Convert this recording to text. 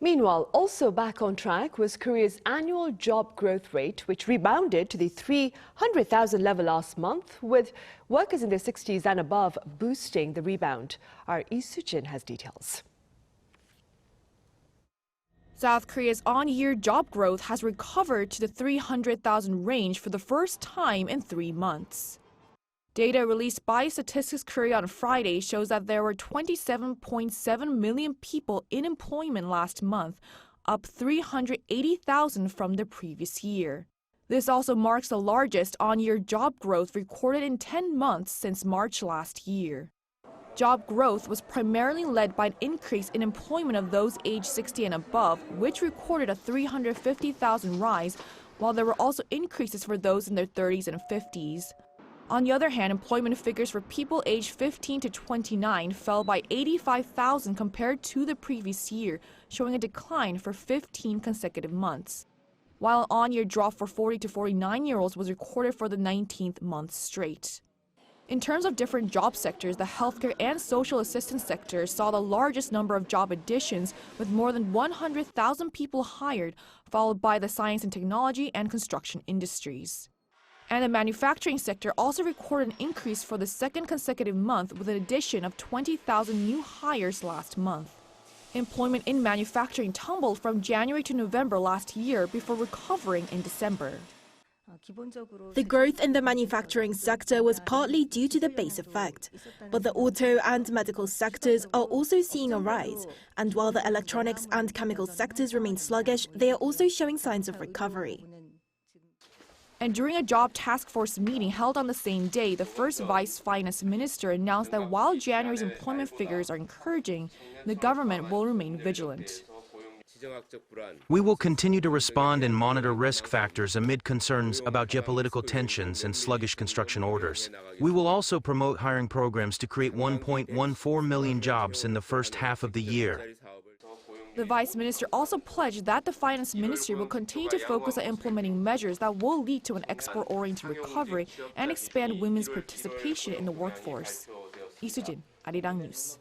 Meanwhile, also back on track was Korea's annual job growth rate, which rebounded to the 300,000 level last month, with workers in their 60s and above boosting the rebound. Our Lee Soo-jin has details. South Korea's on-year job growth has recovered to the 300,000 range for the first time in 3 months. Data released by Statistics Korea on Friday shows that there were 27.7 million people in employment last month, up 380,000 from the previous year. This also marks the largest on-year job growth recorded in 10 months since March last year. Job growth was primarily led by an increase in employment of those aged 60 and above, which recorded a 350,000 rise, while there were also increases for those in their 30s and 50s. On the other hand, employment figures for people aged 15 to 29 fell by 85,000 compared to the previous year, showing a decline for 15 consecutive months, while an on-year drop for 40 to 49-year-olds was recorded for the 19th month straight. In terms of different job sectors, the healthcare and social assistance sectors saw the largest number of job additions, with more than 100,000 people hired, followed by the science and technology and construction industries. And the manufacturing sector also recorded an increase for the second consecutive month, with an addition of 20,000 new hires last month. Employment in manufacturing tumbled from January to November last year before recovering in December. The growth in the manufacturing sector was partly due to the base effect, but the auto and medical sectors are also seeing a rise, and while the electronics and chemical sectors remain sluggish, they are also showing signs of recovery. And during a job task force meeting held on the same day, the first vice finance minister announced that while January's employment figures are encouraging, the government will remain vigilant. We will continue to respond and monitor risk factors amid concerns about geopolitical tensions and sluggish construction orders. We will also promote hiring programs to create 1.14 million jobs in the first half of the year. The vice minister also pledged that the finance ministry will continue to focus on implementing measures that will lead to an export-oriented recovery and expand women's participation in the workforce. Lee Soo-jin, Arirang News.